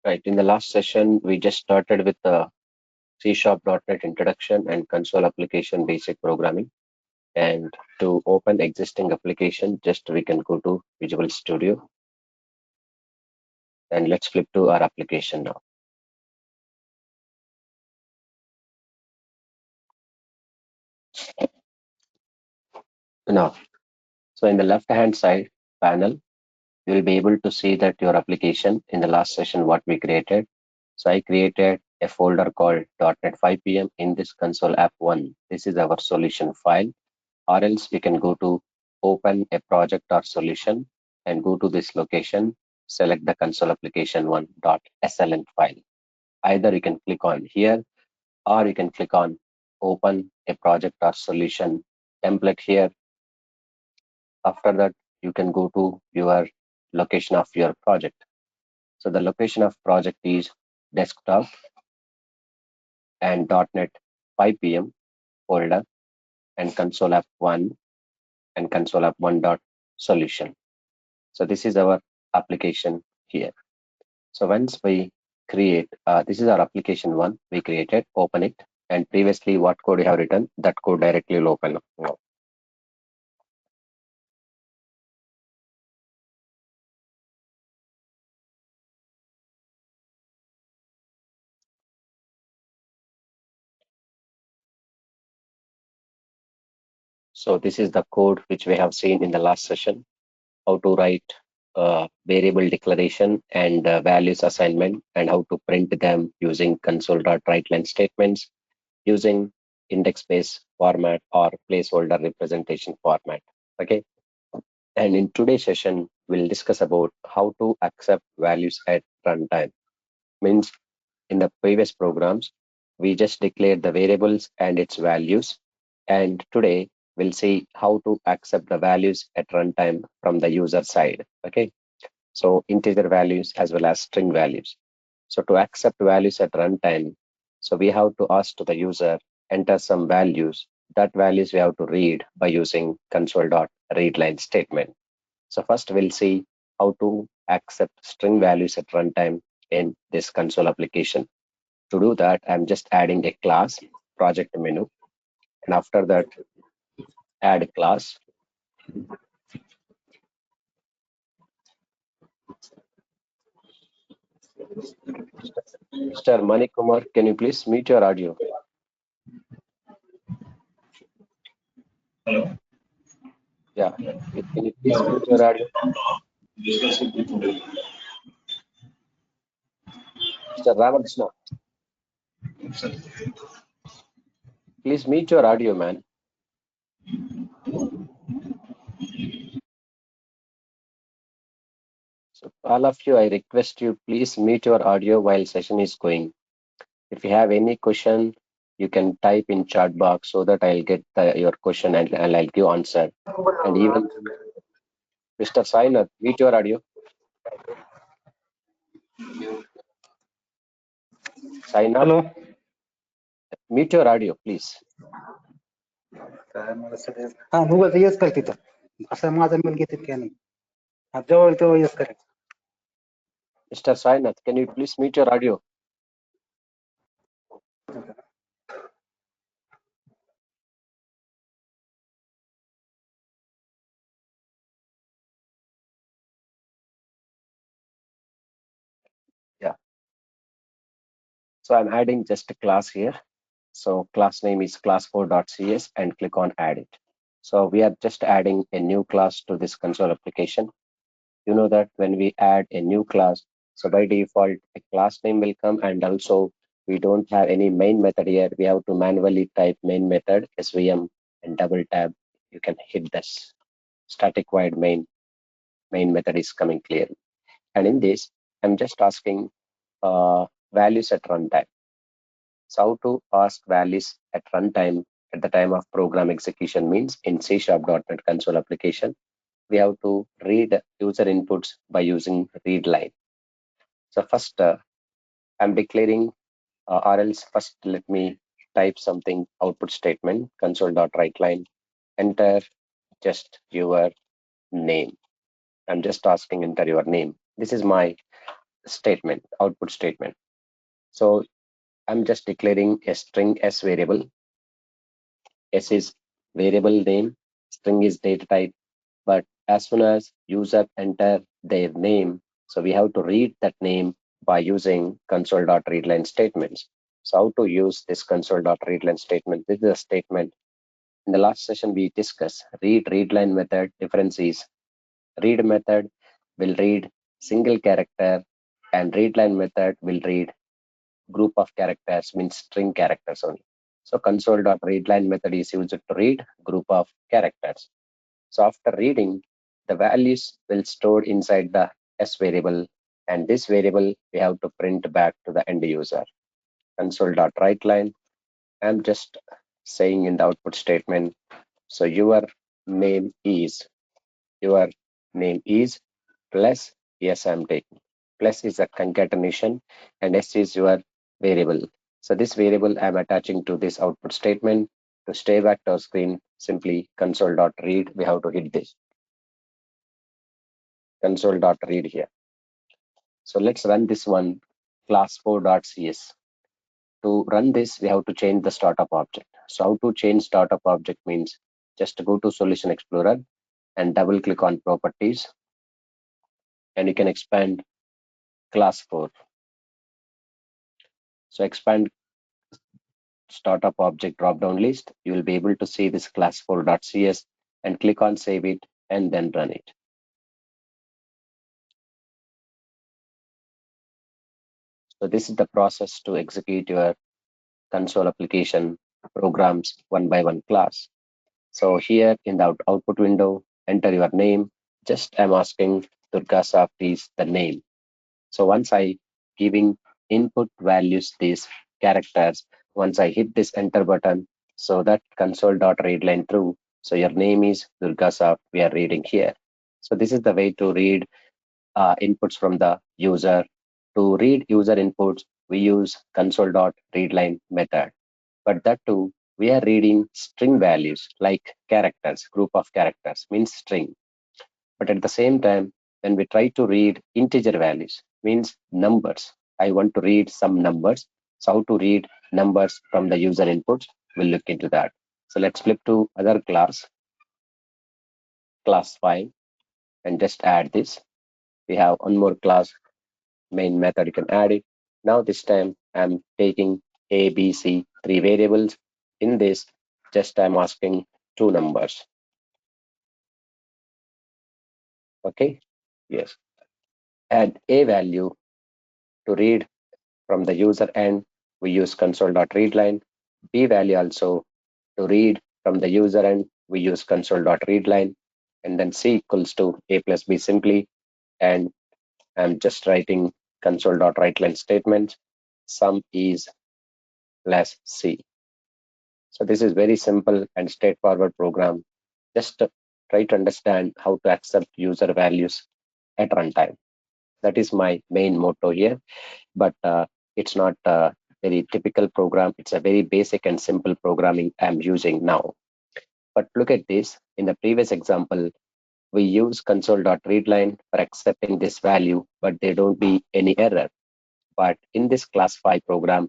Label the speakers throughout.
Speaker 1: Right. In the last session, we just started with the C#.NET introduction and console application basic programming. And to open existing application, just we can go to Visual Studio. And let's flip to our application now. Now, so in the left-hand side panel, you will be able to see that your application in the last session, what we created. So I created a folder called .NET 5pm in this console app 1. This is our solution file. Or else you can go to open a project or solution and go to this location, select the console application 1.sln file. Either you can click on here or you can click on open a project or solution template here. After that, you can go to your location of your project. So the location of project is desktop and .NET 5pm folder and console app 1 and console app 1.solution. So this is our application here. So once we create, this is our application 1, we created, open it, and previously what code you have written, that code directly will open up now. So this is the code which we have seen in the last session, how to write variable declaration and values assignment, and how to print them using console.writeline statements using index-based format or placeholder representation format. Okay. And in today's session, we'll discuss about how to accept values at runtime. Means in the previous programs, we just declared the variables and its values. And today we'll see how to accept the values at runtime from the user side. Okay. So integer values as well as string values. So to accept values at runtime, so we have to ask to the user, enter some values. That values we have to read by using console.readline statement. So first we'll see how to accept string values at runtime in this console application. To do that, I'm just adding a class project menu. And after that, add a class. Mr. Manikumar, can you please mute your audio?
Speaker 2: Hello.
Speaker 1: Yeah. Can you please mute your audio? Mr. Ramakrishna. Please mute your audio, man. So all of you, I request you, please mute your audio while session is going. If you have any question, you can type in chat box so that I'll get your question and I'll give answer. And even Mr. Sainath, mute your audio. Sainath,
Speaker 3: hello.
Speaker 1: Mute your audio, please.
Speaker 3: हा Google yes कर तिथं असं माझं mail घेतात की नाही जवळ तो येस करेल.
Speaker 1: Mr. Sainath, can you please mute your audio? Yeah. So I'm adding just a class here. So class name is class4.cs and click on add it. So we are just adding a new class to this console application. You know that when we add a new class, so by default, a class name will come, and also we don't have any main method here. We have to manually type main method, svm, and double tab. You can hit this static void main method is coming clearly. And in this, I'm just asking values at runtime. So how to ask values at runtime at the time of program execution means in C#.NET console application, we have to read user inputs by using read line. So first I'm declaring or else first let me type something output statement console.writeline, enter just your name. I'm just asking enter your name. This is my statement, output statement. So I'm just declaring a string s variable. S is variable name, string is data type, but as soon as user enter their name, so we have to read that name by using console.readline statements. So how to use this console.readline statement? This is a statement. In the last session, we discussed readline method. Difference is read method will read single character and readline method will read group of characters, means string characters only. So console.readline method is used to read group of characters. So after reading, the values will stored inside the s variable, and this variable we have to print back to the end user. Console.writeLine. I'm just saying in the output statement. So your name is plus yes, I'm taking. Plus is a concatenation and s is your variable. So this variable I'm attaching to this output statement. To stay back to our screen, simply console.read. We have to hit this console.read here. So let's run this one, class4.cs. To run this, we have to change the startup object. So how to change startup object means just go to Solution Explorer and double click on properties, and you can expand class4. So expand startup object drop down list. You will be able to see this class4.cs and click on save it and then run it. So this is the process to execute your console application programs one by one class. So here in the output window, enter your name. Just I'm asking DURGASOFT is the name. So once I giving input values these characters, once I hit this enter button, so that console.readline true. So your name is DURGASOFT, we are reading here. So this is the way to read inputs from the user. To read user inputs, we use console.readline method. But that too, we are reading string values like characters, group of characters means string. But at the same time, when we try to read integer values, means numbers. I want to read some numbers. So how to read numbers from the user inputs, we'll look into that. So let's flip to other class 5, and just add this. We have one more class, main method, you can add it. Now this time I'm taking A, B, C, 3 variables. In this, just I'm asking 2 numbers. Okay, yes. Add A value to read from the user end, we use console.readline. B value also to read from the user end, we use console.readline. And then C equals to A plus B simply. And I'm just writing console.writeline statement. Sum is plus C. So this is very simple and straightforward program. Just try to understand how to accept user values at runtime. That is my main motto here. But it's not a very typical program. It's a very basic and simple programming I'm using now. But look at this. In the previous example, we use console.readline for accepting this value, but there don't be any error. But in this class 5 program,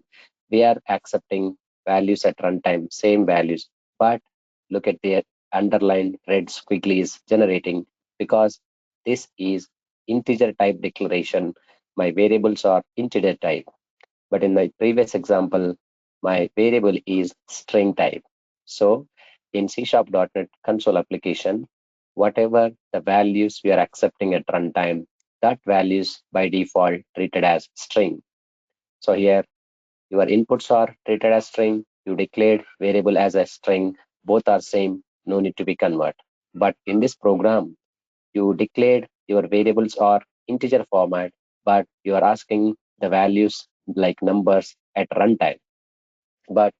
Speaker 1: we are accepting values at runtime, same values. But look at the underline red squiggly is generating because this is integer type declaration. My variables are integer type. But in my previous example, my variable is string type. So in C#.NET console application, whatever the values we are accepting at runtime, that values by default treated as string. So here your inputs are treated as string, you declared variable as a string, both are same, no need to be convert. But in this program, you declared your variables are integer format, but you are asking the values like numbers at runtime. But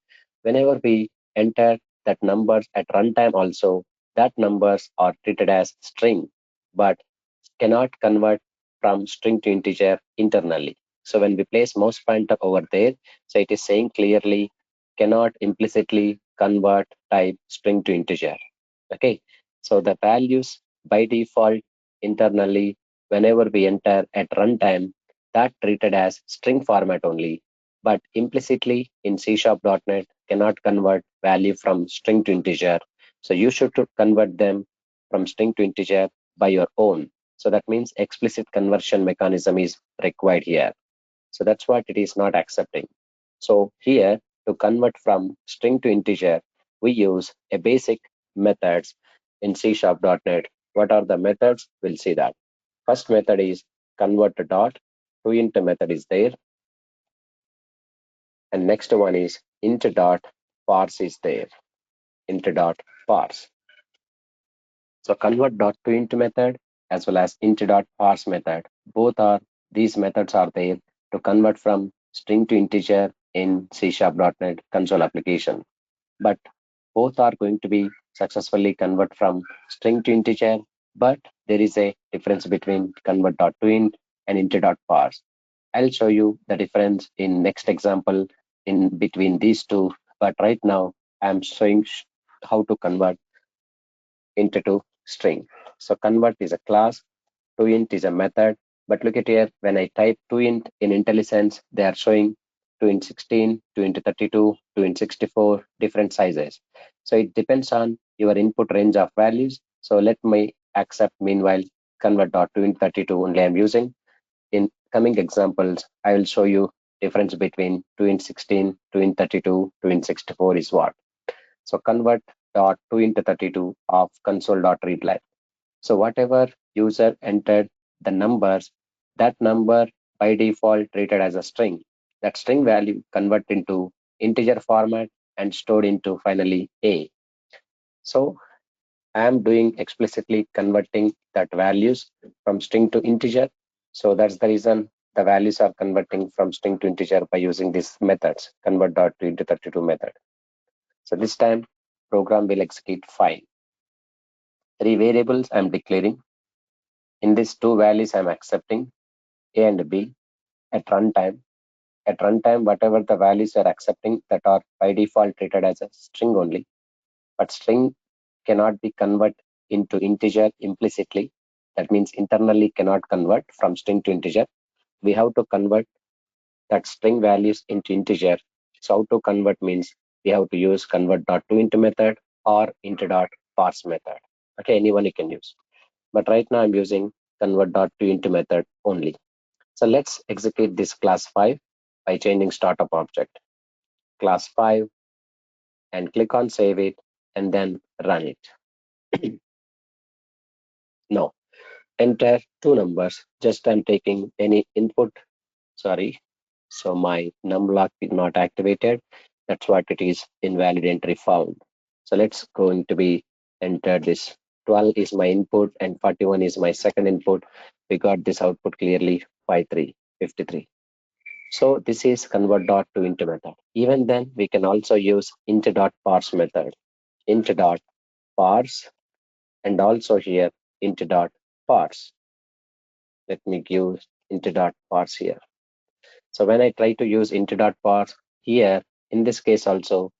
Speaker 1: whenever we enter that numbers at runtime also, that numbers are treated as string, but cannot convert from string to integer internally. So when we place mouse pointer over there, so it is saying clearly cannot implicitly convert type string to integer. Okay, so the values by default internally, whenever we enter at runtime, that treated as string format only, but implicitly in C#.NET cannot convert value from string to integer. So you should to convert them from string to integer by your own. So that means explicit conversion mechanism is required here. So that's what it is not accepting. So here to convert from string to integer, we use a basic methods in C#.NET. What are the methods? We'll see that. First method is convert dot. ToInt method is there. And next one is int dot parse is there. Int dot parse. So convert dot toInt method as well as int dot parse method. These methods are there to convert from string to integer in C#.NET console application. But both are going to be successfully convert from string to integer, but there is a difference between convert.toInt and int.parse. I'll show you the difference in next example in between these two, but right now I'm showing how to convert int to string. So convert is a class, toInt is a method, but look at here, when I type toInt in IntelliSense, they are showing toInt 16, toInt 32, toInt 64, different sizes. So it depends on your input range of values. So let me accept meanwhile convert.toInt 32 only I'm using. In coming examples, I will show you difference between toInt 16, toInt 32, toInt 64 is what. So convert.toInt 32 of console.readline. So whatever user entered the numbers, that number by default treated as a string. That string value convert into integer format and stored into finally A. So I am doing explicitly converting that values from string to integer. So that's the reason the values are converting from string to integer by using these methods, convert.toInt32 method. So this time program will execute fine. Three variables I'm declaring. In these two values I'm accepting A and B at runtime. At runtime, whatever the values you're accepting that are by default treated as a string only. But string cannot be converted into integer implicitly. That means internally cannot convert from string to integer. We have to convert that string values into integer. So how to convert means we have to use convert.toInt method or int.parse method. Okay, anyone you can use. But right now I'm using convert.toInt method only. So let's execute this class 5 by changing startup object. Class 5 and click on save it and then run it. Now enter two numbers. Just I'm taking any input. Sorry. So my num block is not activated. That's what it is, invalid entry found. So let's going to be enter this. 12 is my input and 41 is my second input. We got this output clearly 53. So this is convert.toInt method. Even then we can also use int.parse method. Int.parse and also here int.parse. Let me give int.parse here. So when I try to use int.parse here, in this case also,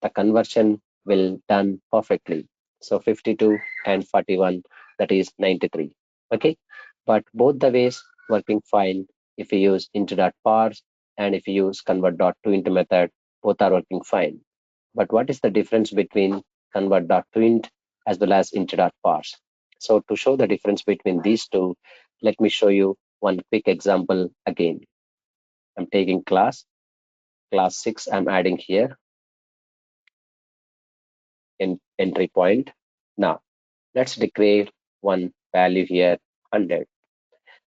Speaker 1: the conversion will done perfectly. So 52 and 41, that is 93. Okay, but both the ways working fine. If you use int.parse and if you use convert.toInt method, both are working fine. But what is the difference between convert.toInt as well as int.parse? So to show the difference between these two, let me show you one quick example again. I'm taking class 6 I'm adding here in entry point. Now let's declare one value here 100.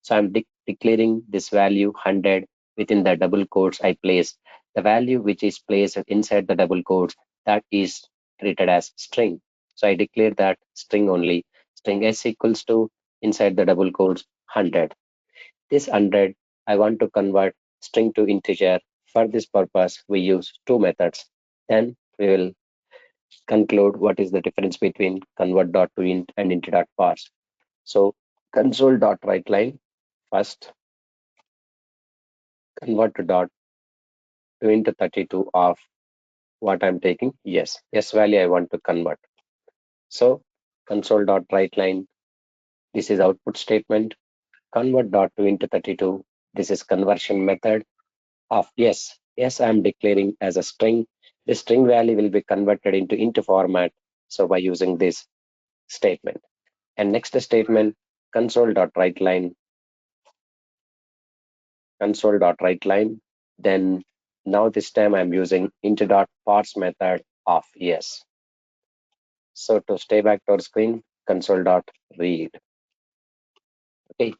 Speaker 1: So I'm declaring this value 100 within the double quotes I place. The value which is placed inside the double quotes, that is treated as string. So I declare that string only. String s equals to inside the double quotes 100. This 100 I want to convert string to integer. For this purpose we use two methods. Then we will conclude what is the difference between convert.toInt and int.parse. So console.writeLine first convert to dot toInt 32 of what I'm taking. Yes value I want to convert. So console.writeLine, this is output statement. Convert.toInt 32 This is conversion method of yes. Yes, I'm declaring as a string. The string value will be converted into int format. So by using this statement. And next statement, console.writeLine, console.writeLine. Then now this time I'm using int.parse method of yes. So to stay back to our screen, console.read. Okay.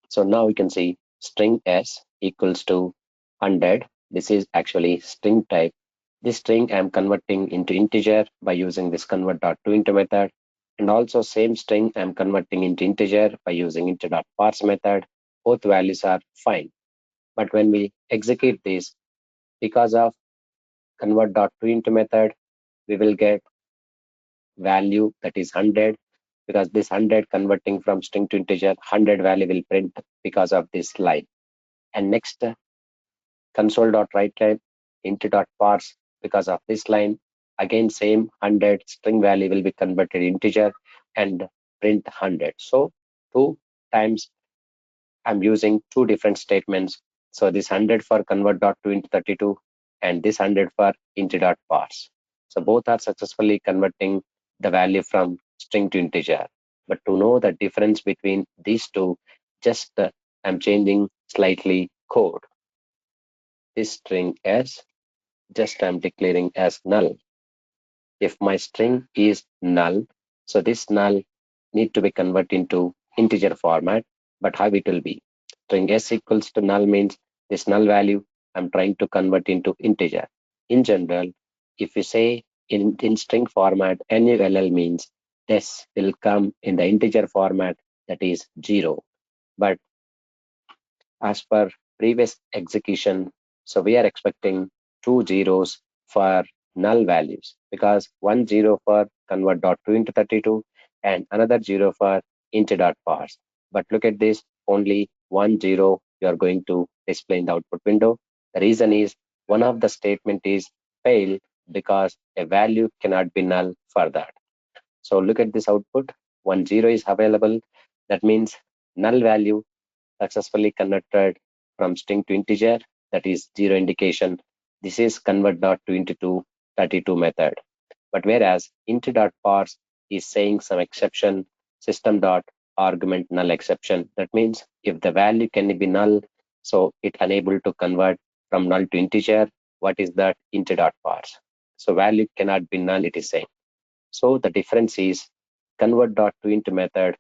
Speaker 1: So now we can see string s equals to 100. This is actually string type. This string I'm converting into integer by using this convert.toInt method. And also same string I'm converting into integer by using int.parse method. Both values are fine. But when we execute this, because of convert.toInt method, we will get value that is 100, because this 100 converting from string to integer, 100 value will print because of this line. And next, console.writeLine int.parse, because of this line, again same 100 string value will be converted integer and print 100. So 2 times I'm using 2 different statements. So this 100 for convert.toInt32 and this 100 for int.parse. So both are successfully converting the value from string to integer. But to know the difference between these two, just I'm changing slightly code. This string as just I'm declaring as null. If my string is null, so this null need to be converted into integer format, but how it will be? String s equals to null means this null value I'm trying to convert into integer. In general, if you say in string format, null means this will come in the integer format, that is 0. But as per previous execution, so we are expecting 2 zeros for null values, because 1 0 for convert.toInt32 and another 0 for int.parse. But look at this, only 1 0 you are going to display in the output window. The reason is one of the statement is failed because a value cannot be null for that. So look at this output, 1 0 is available. That means null value successfully converted from string to integer, that is 0 indication. This is convert.toInt32 method. But whereas int.parse is saying some exception, system.argument null exception. That means if the value can be null, so it unable to convert from null to integer. What is that? Int.parse. So value cannot be null, it is saying. So the difference is convert.toInt method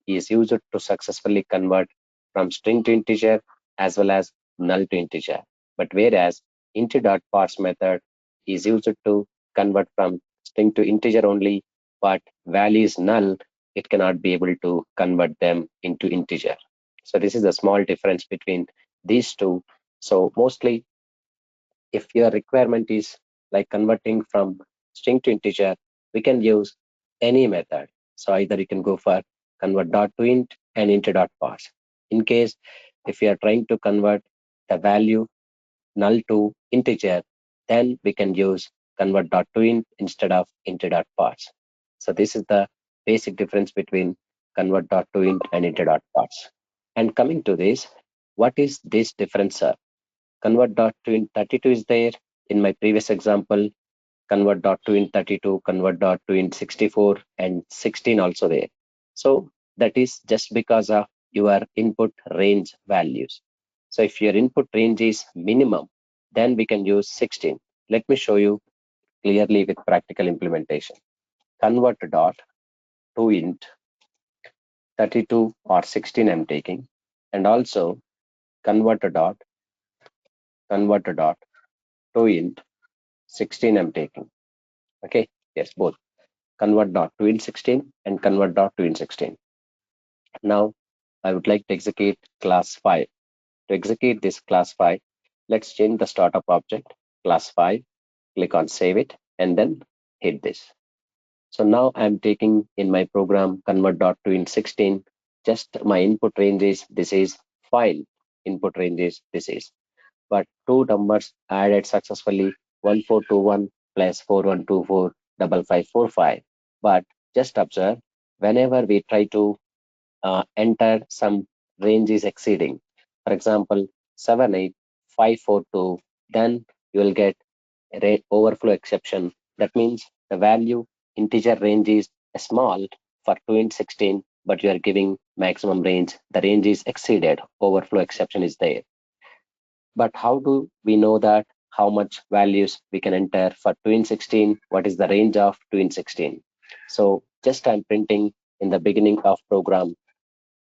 Speaker 1: is used to successfully convert from string to integer as well as null to integer. But whereas int.parse method is used to convert from string to integer only, but value is null, it cannot be able to convert them into integer. So this is a small difference between these two. So mostly if your requirement is like converting from string to integer, we can use any method. So either you can go for convert.toInt and int.parse. In case if you are trying to convert the value null to integer, then we can use convert.toInt instead of int.parse. So this is the basic difference between convert.toInt and int.parse. And coming to this, what is this difference, sir? Convert.toInt32 is there. In my previous example, convert.toInt32, convert.toInt64, and 16 also there. So that is just because of your input range values. So if your input range is minimum, then we can use 16. Let me show you clearly with practical implementation. Convert.toInt 32 or 16 I'm taking, and also convert.toInt 16 I'm taking. Okay, yes, both convert.toInt16 and convert.toInt16. Now I would like to execute class 5. To execute this class 5, let's change the startup object class 5, click on save it, and then hit this. So now I'm taking in my program convert.toInt16, just my input range is this is file, input range is this is, but two numbers added successfully, 1421 plus 4124 5545. But just observe, whenever we try to enter some range is exceeding, For example, 78542, then you will get overflow exception. That means the value integer range is small for 2 int 16, but you are giving maximum range. The range is exceeded. Overflow exception is there. But how do we know that how much values we can enter for 2 int 16? What is the range of 2 int 16? So just I'm printing in the beginning of program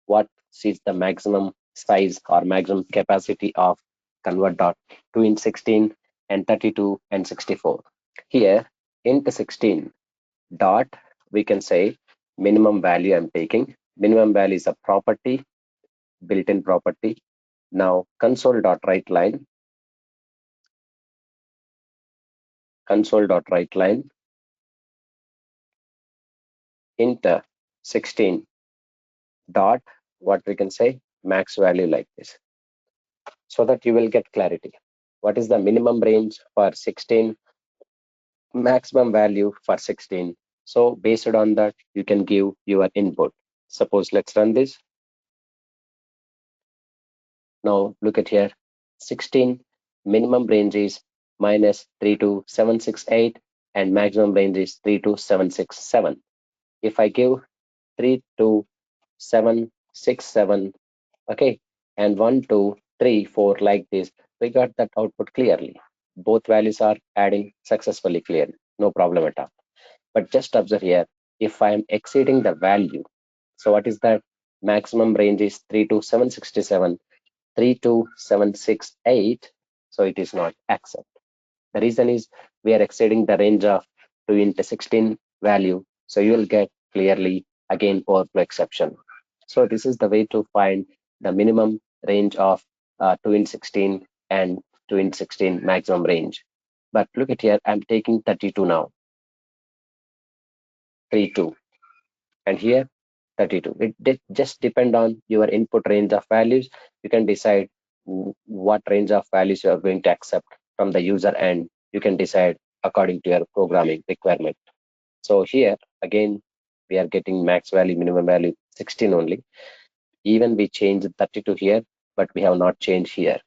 Speaker 1: what is the maximum size or maximum capacity of convert dot 2 int 16 and 32 and 64. Here int 16 dot, we can say minimum value I'm taking. Minimum value is a property, built-in property. Now console dot write line, console dot write line int 16 dot, what we can say, max value, like this, so that you will get clarity. What is the minimum range for 16, maximum value for 16? So based on that, you can give your input. Suppose let's run this. Now look at here, 16 minimum range is -32768 and maximum range is 32767. If I give 32767, okay, and 1 2 3 4 like this, we got that output clearly. Both values are adding successfully, clear, no problem at all. But just observe here, if I am exceeding the value, so what is that? Maximum range is 32767, 32768, so it is not accept. The reason is we are exceeding the range of 2 into 16 value, so you will get clearly again overflow exception. So this is the way to find the minimum range of 2 into 16 and 2 into 16 maximum range. But look at here, I'm taking 32 now, 32, and here 32. It just depend on your input range of values. You can decide what range of values you are going to accept from the user end. You can decide according to your programming requirement. So here again, we are getting max value, minimum value 16 only. Even we changed 32 here, but we have not changed here.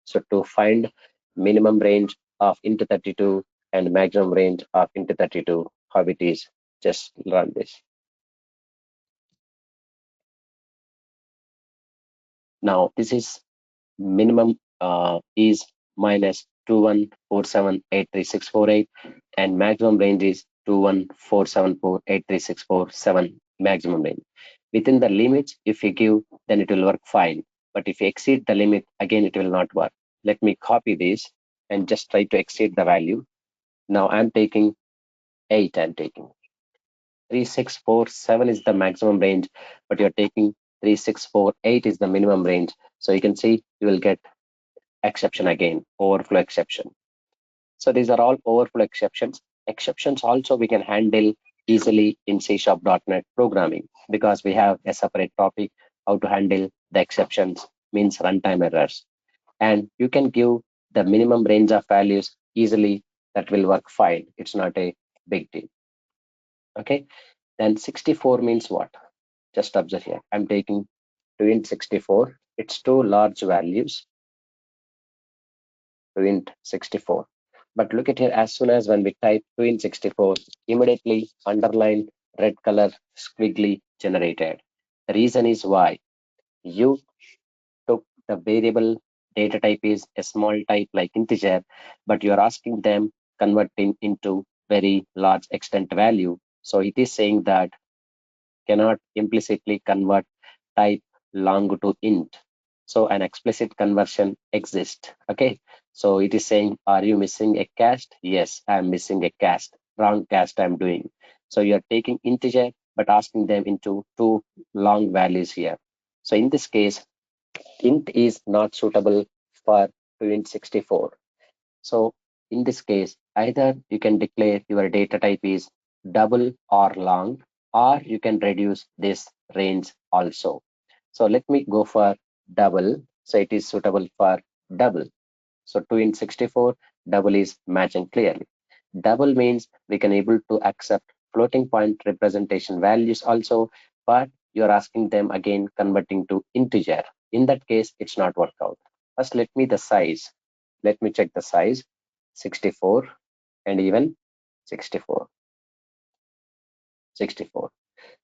Speaker 1: So to find minimum range of into 32 and maximum range of into 32, how it is, just run this. Now this is minimum is -21478368 and maximum range is 2147483647 maximum range. Within the limits, if you give, then it will work fine. But if you exceed the limit, again it will not work. Let me copy this and just try to exceed the value. Now I'm taking 8, I'm taking 3647 is the maximum range, but you're taking 3648 is the minimum range. So you can see you will get exception again, overflow exception. So these are all overflow exceptions. Exceptions also we can handle easily in C#.NET programming, because we have a separate topic how to handle the exceptions, means runtime errors. And you can give the minimum range of values easily, that will work fine. It's not a big deal. Okay, then 64 means what? Just observe here. I'm taking 2 int 64. It's two large values, 2 int 64. But look at here, as soon as when we type 2 int 64, immediately underline red color squiggly generated. The reason is why you took the variable data type is a small type like integer, but you are asking them converting into very large extent value. So it is saying that cannot implicitly convert type long to int. So an explicit conversion exists. Okay. So it is saying, are you missing a cast? Yes, I'm missing a cast. Wrong cast I'm doing. So you're taking integer, but asking them into two long values here. So in this case, int is not suitable for int 64. So in this case, either you can declare your data type is double or long, or you can reduce this range also. So let me go for double. So it is suitable for double. So 2 int 64, double is matching clearly. Double means we can able to accept floating point representation values also, but you're asking them again converting to integer. In that case, it's not worked out. First, let me check the size, 64 and even 64.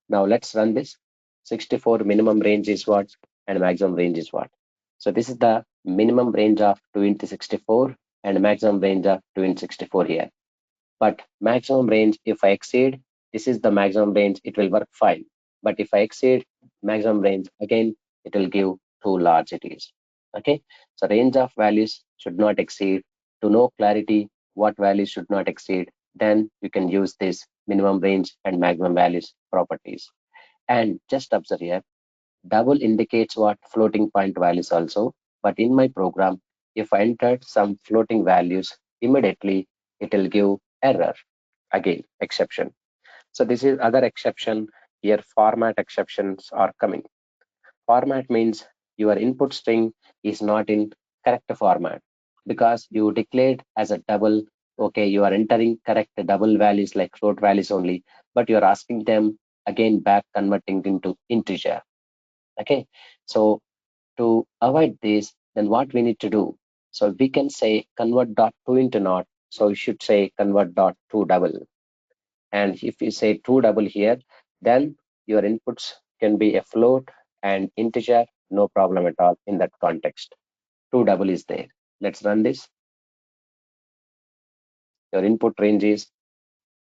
Speaker 1: Now let's run this. 64 minimum range is what and maximum range is what. So this is the minimum range of 2 into 64 and maximum range of 2 into 64 here. But maximum range, if I exceed, this is the maximum range, it will work fine. But if I exceed maximum range, again, it will give too large it is. Okay, so range of values should not exceed. To know clarity, what values should not exceed, then you can use this minimum range and maximum values properties. And just observe here, double indicates what floating point values also. But in my program, if I entered some floating values, immediately it will give error. Again, exception. So this is other exception. Here format exceptions are coming. Format means your input string is not in correct format because you declared as a double. Okay, you are entering correct double values like float values only, but you are asking them again back converting into integer. Okay, so to avoid this, then what we need to do? So we can say convert dot to into not. So you should say convert dot to double. And if you say two double here, then your inputs can be a float and integer, no problem at all in that context. Two double is there. Let's run this. Your input range is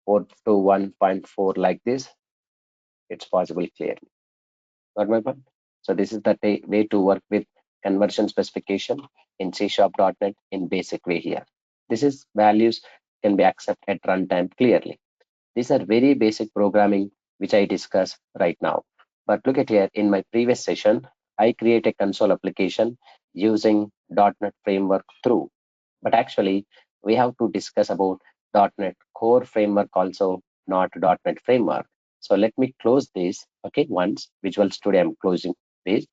Speaker 1: 4 to 1.4 like this. It's possible clearly. Got my point? So this is the way to work with conversion specification in C#.NET in basic way here. This is values can be accepted at runtime clearly. These are very basic programming which I discuss right now. But look at here, in my previous session, I create a console application using .NET framework through. But actually, we have to discuss about .NET Core framework also, not .NET framework. So let me close this, okay, once. Visual Studio, I'm closing this.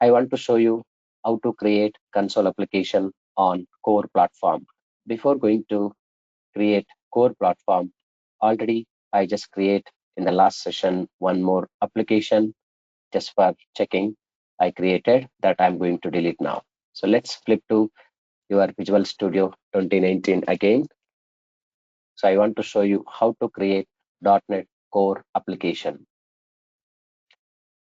Speaker 1: I want to show you how to create console application on Core platform. Before going to create Core platform, already I just create in the last session one more application just for checking I created that I'm going to delete now. So let's flip to your Visual Studio 2019 again. So I want to show you how to create .NET Core application.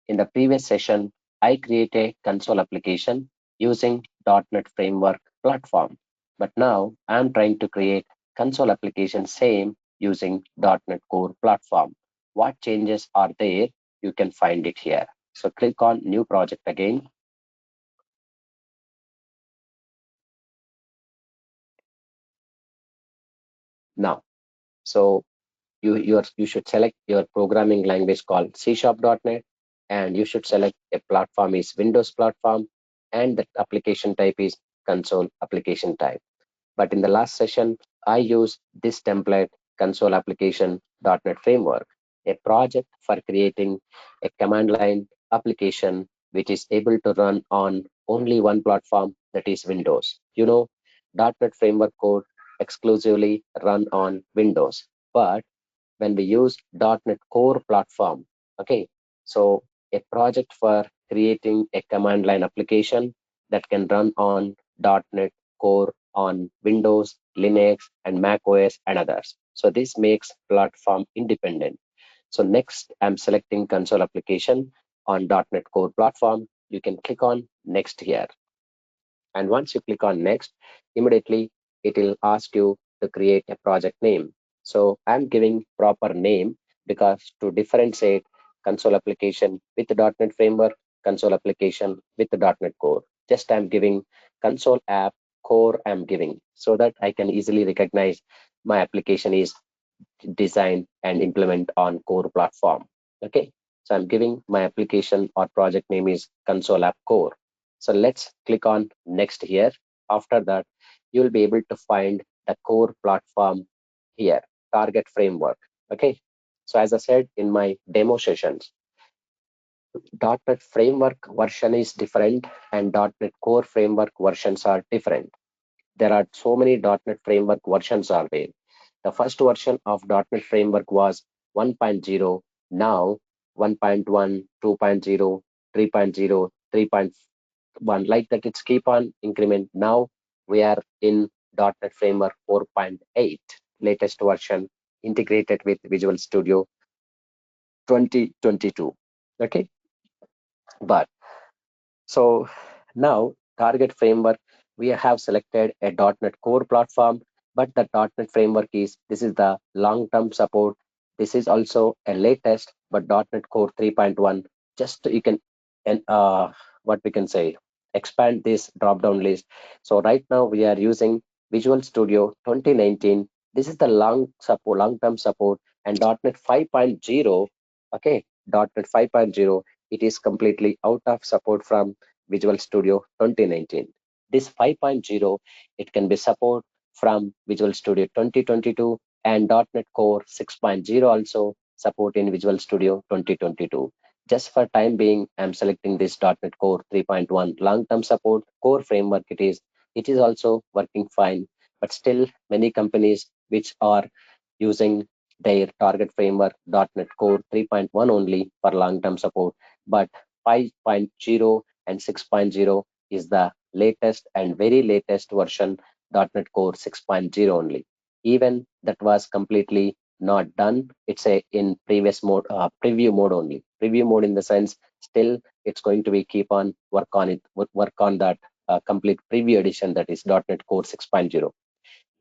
Speaker 1: In the previous session, I created a console application using .NET Framework platform. But now I'm trying to create console application same using .NET Core platform. What changes are there? You can find it here. So click on new project again. Now, so you should select your programming language called C#.NET, and you should select a platform is Windows platform, and the application type is console application type. But in the last session, I used this template console application.NET framework, a project for creating a command line application which is able to run on only one platform, that is Windows. You know, .NET framework code exclusively run on Windows, but when we use .NET Core platform, okay, so a project for creating a command line application that can run on .NET Core on Windows, Linux, and Mac OS and others. So this makes platform independent. So next, I'm selecting console application on .NET Core platform. You can click on next here. And once you click on next, immediately it will ask you to create a project name. So I'm giving proper name because to differentiate console application with the .NET framework, console application with the .NET Core. Just I'm giving console app core I'm giving so that I can easily recognize my application is design and implement on core platform. Okay, so I'm giving my application or project name is console app core. So let's click on next here. After that, you'll be able to find the core platform here, target framework. Okay, so as I said in my demo sessions, .NET framework version is different and .NET core framework versions are different. There are so many .NET framework versions are there. The first version of .NET framework was 1.0. Now 1.1, 2.0, 3.0, 3.4 one, like that it's keep on increment. Now we are in .NET Framework 4.8 latest version integrated with Visual Studio 2022. Okay, but so now target framework, we have selected a .NET Core platform, but the .NET framework is, this is the long-term support. This is also a latest, but .NET Core 3.1. Just you can, and what we can say, expand this drop-down list. So right now we are using Visual Studio 2019. This is the long-term support, and .NET 5.0. Okay, .NET 5.0. It is completely out of support from Visual Studio 2019. This 5.0, it can be support from Visual Studio 2022 and .NET Core 6.0 also support in Visual Studio 2022. Just for time being, I'm selecting this .NET Core 3.1 long-term support core framework. It is also working fine, but still many companies which are using their target framework .NET Core 3.1 only for long-term support, but 5.0 and 6.0 is the latest and very latest version .NET Core 6.0 only. Even that was completely not done. It's a in previous mode, preview mode only. Preview mode in the sense still it's going to be keep on work on it, work on that complete preview edition, that is .NET Core 6.0.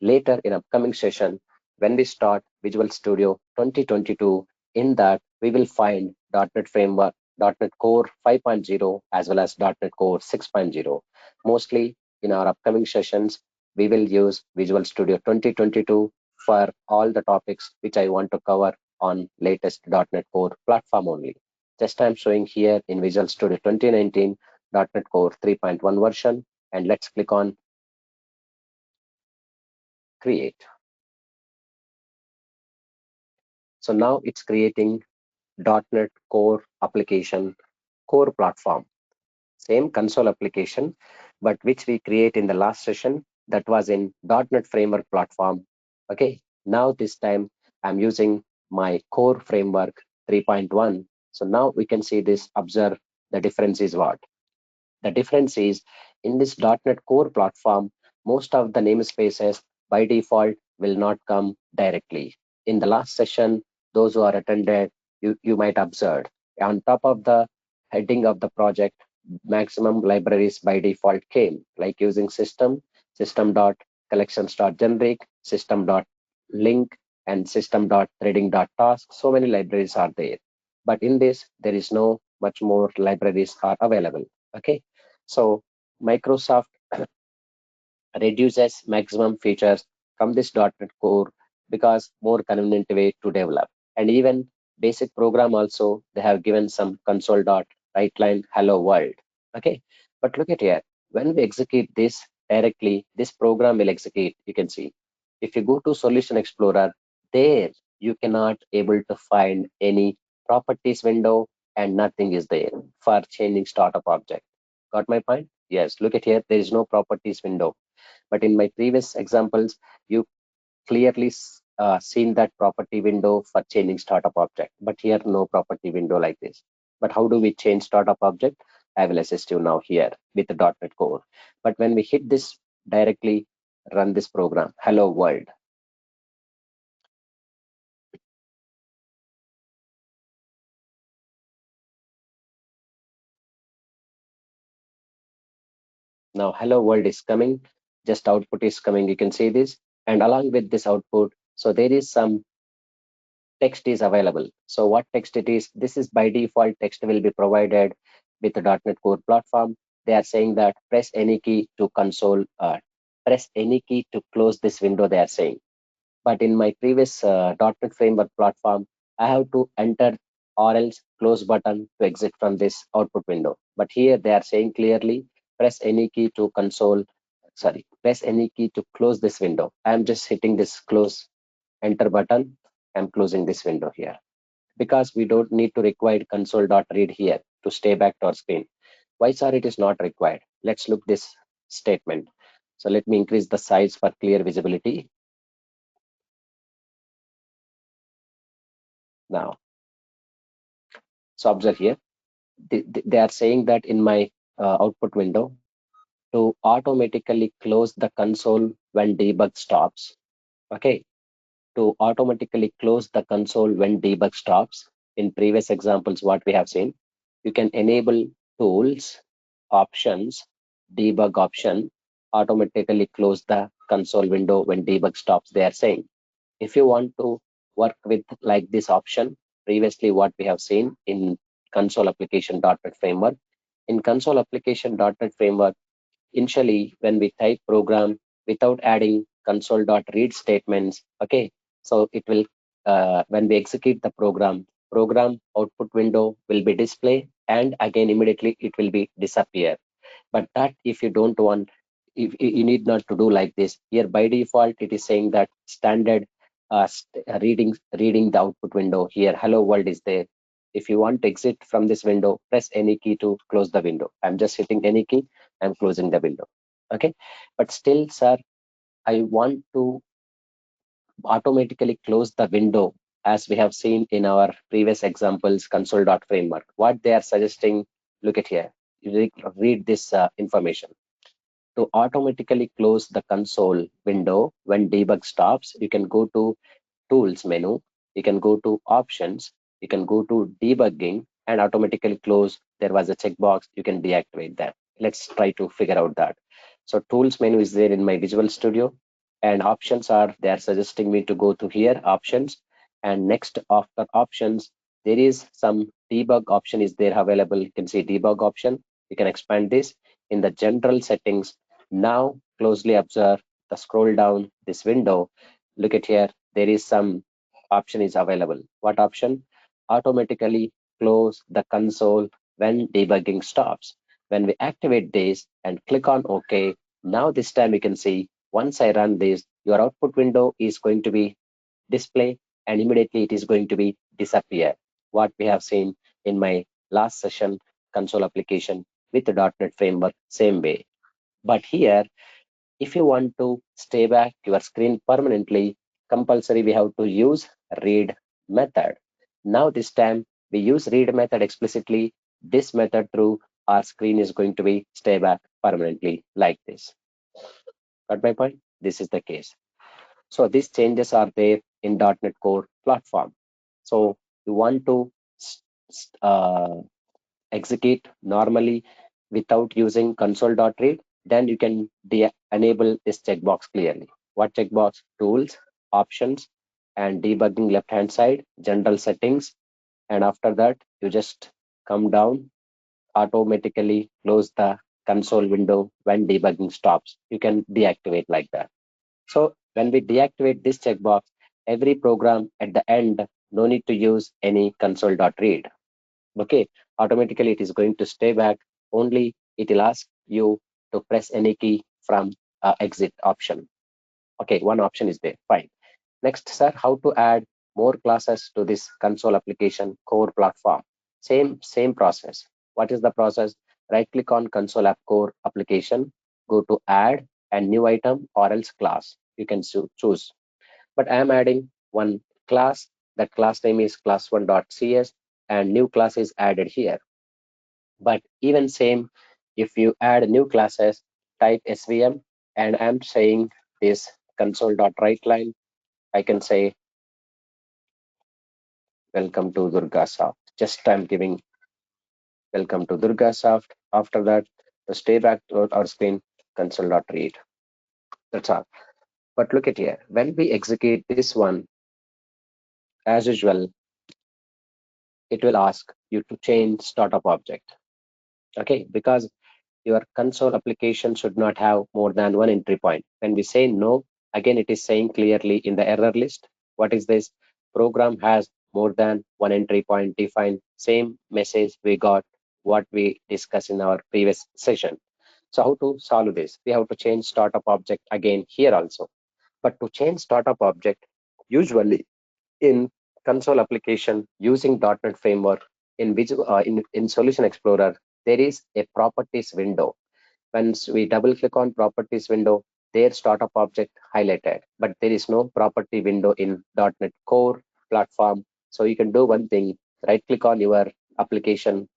Speaker 1: Later in upcoming session, when we start Visual Studio 2022, in that we will find .NET Framework, .NET Core 5.0 as well as .NET Core 6.0. Mostly in our upcoming sessions, we will use Visual Studio 2022 for all the topics which I want to cover on latest .NET Core platform only. Just I'm showing here in Visual Studio 2019 .NET Core 3.1 version, and let's click on create. So now it's creating .NET Core application, core platform, same console application, but which we create in the last session, that was in .NET Framework platform. Okay, now this time I'm using my core framework 3.1. So now we can see this, observe the difference is what? The difference is in this .NET Core platform, most of the namespaces by default will not come directly. In the last session, those who are attended, you might observe on top of the heading of the project, maximum libraries by default came, like using system.collections.generic, system.link, and system.threading.task. So many libraries are there. But in this, there is no much more libraries are available. Okay, so Microsoft reduces maximum features from this .NET Core because more convenient way to develop. And even basic program also, they have given some console dot write line hello world. Okay, but look at here, when we execute this directly, this program will execute. You can see if you go to Solution Explorer, there you cannot able to find any properties window, and nothing is there for changing startup object. Got my point? Yes, look at here, there is no properties window. But in my previous examples, you clearly seen that property window for changing startup object. But here, no property window like this. But how do we change startup object? I will assist you now here with the .NET Core. But when we hit this directly, run this program, hello world. Now, hello world is coming, just output is coming. You can see this. And along with this output, so there is some text is available. So what text it is? This is by default text will be provided with the .NET Core platform. They are saying that press any key to console, press any key to close this window, they are saying. But in my previous .NET Framework platform, I have to enter or else close button to exit from this output window. But here they are saying clearly, press any key to console, sorry, press any key to close this window. I'm just hitting this close enter button. I'm closing this window here because we don't need to require console.read here to stay back to our screen. Why, sir, it is not required? Let's look this statement. So let me increase the size for clear visibility. Now, so observe here, they are saying that in my output window to automatically close the console when debug stops. Okay, to automatically close the console when debug stops. In previous examples, what we have seen, you can enable tools, options, debug option, automatically close the console window when debug stops, they are saying. If you want to work with like this option, previously what we have seen in console application.NET framework, in console application.NET framework, initially when we type program without adding console.read statements, okay, so it will when we execute the program output window will be display, and again immediately it will be disappear. But that if you don't want, if you need not to do like this. Here by default it is saying that standard reading the output window. Here hello world is there. If you want to exit from this window, press any key to close the window. I'm just hitting any key, I'm closing the window. Okay, but still sir, I want to automatically close the window as we have seen in our previous examples console.framework. What they are suggesting, look at here, you read this information. To automatically close the console window when debug stops, you can go to tools menu, you can go to options, you can go to debugging and automatically close. There was a checkbox, you can deactivate that. Let's try to figure out that. So tools menu is there in my Visual Studio, and options are, they are suggesting me to go to here options, and next after options there is some debug option is there available. You can see debug option, you can expand this in the general settings. Now closely observe the scroll down this window, look at here, there is some option is available. What option? Automatically close the console when debugging stops. When we activate this and click on OK, now this time you can see once I run this, your output window is going to be display and immediately it is going to be disappear. What we have seen in my last session console application with the .NET framework, same way. But here if you want to stay back your screen permanently, compulsory we have to use read method. Now this time we use read method explicitly. This method through our screen is going to be stay back permanently like this. Got my point? This is the case. So these changes are there in .NET Core platform. So you want to uh, execute normally without using console.read, then you can enable this checkbox clearly. What checkbox? Tools, options, and debugging left hand side, general settings. And after that, you just come down, automatically close the console window when debugging stops. You can deactivate like that. So when we deactivate this checkbox, every program at the end, no need to use any console.read. Okay, automatically it is going to stay back, only it will ask you to press any key from exit option. Okay, one option is there, fine. Next sir, how to add more classes to this console application core platform? Same process. What is the process? Right click on console app core application, go to add and new item or else class, you can choose. But I am adding one class. That class name is class1.cs and new class is added here. But even same, if you add new classes, type svm, and I'm saying this console.writeLine, I can say welcome to DurgaSoft. Just I'm giving welcome to DurgaSoft. After that, to stay back to our screen, console.read. That's all. But look at here, when we execute this one, as usual, it will ask you to change startup object. Okay, because your console application should not have more than one entry point. When we say no, again it is saying clearly in the error list, what is this? Program has more than one entry point defined. Same message we got what we discussed in our previous session. So how to solve this? We have to change startup object again here also. But to change startup object, usually in console application using .NET framework in Solution Explorer, there is a properties window. Once we double click on properties window, there startup object highlighted, but there is no property window in .NET Core platform. So you can do one thing, right click on your application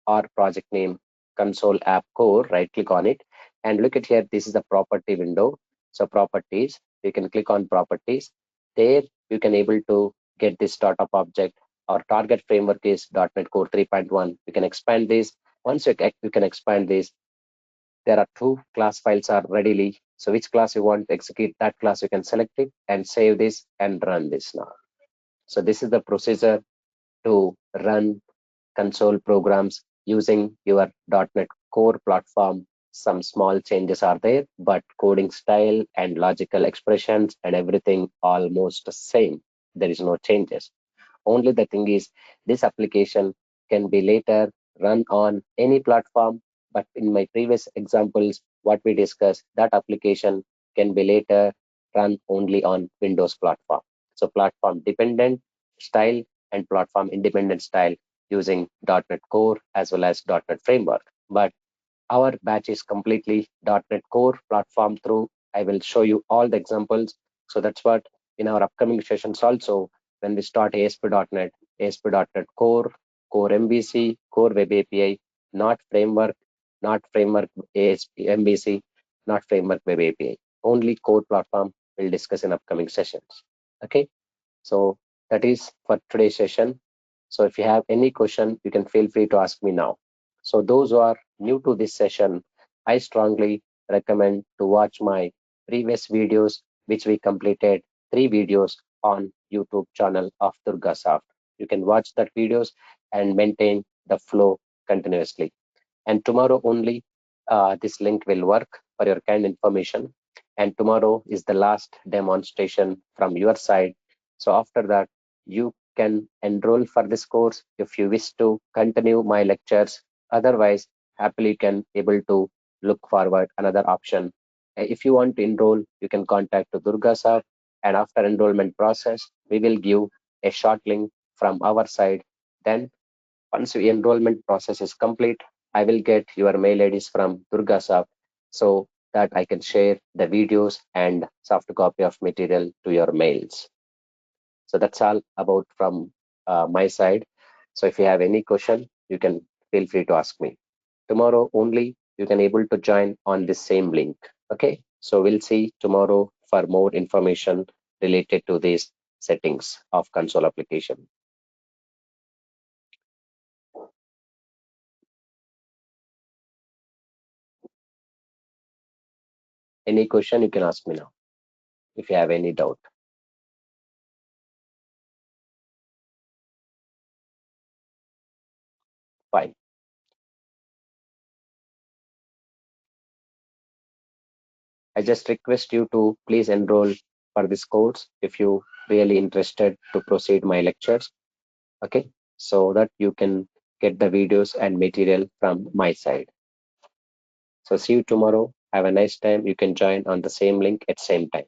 Speaker 1: or project name, console app core, right click on it, and look at here, this is the property window. So properties, you can click on properties. There you can able to get this startup object. Our target framework is .NET Core 3.1. You can expand this. Once you can expand this, there are two class files are readily. So which class you want to execute that class, you can select it and save this and run this now. So this is the procedure to run console programs using your .NET Core platform. Some small changes are there, but coding style and logical expressions and everything almost the same. There is no changes. Only the thing is, this application can be later run on any platform, but in my previous examples, what we discussed, that application can be later run only on Windows platform. So platform dependent style and platform independent style using .NET Core as well as .NET Framework. But our batch is completely .NET Core platform through. I will show you all the examples. So that's what in our upcoming sessions also, when we start ASP.NET, ASP.NET Core, Core MVC, Core Web API, not framework, not framework ASP, MVC, not framework Web API. Only core platform we'll discuss in upcoming sessions. Okay. So that is for today's session. So if you have any question, you can feel free to ask me now. So those who are new to this session, I strongly recommend to watch my previous videos, which we completed 3 videos on YouTube channel of DurgaSoft. You can watch that videos and maintain the flow continuously. And tomorrow only this link will work for your kind information. And tomorrow is the last demonstration from your side. So after that, you can enroll for this course if you wish to continue my lectures. Otherwise, happily you can able to look forward another option. If you want to enroll, you can contact to DurgaSoft, and after enrollment process, we will give a short link from our side. Then once your enrollment process is complete, I will get your mail IDs from DurgaSoft so that I can share the videos and soft copy of material to your mails. So that's all about from my side. So if you have any question, you can feel free to ask me. Tomorrow only you can able to join on this same link. Okay. So we'll see tomorrow for more information related to these settings of console application. Any question you can ask me now if you have any doubt. Fine. I just request you to please enroll for this course if you really interested to proceed my lectures. Okay, so that you can get the videos and material from my side. So see you tomorrow. Have a nice time. You can join on the same link at same time.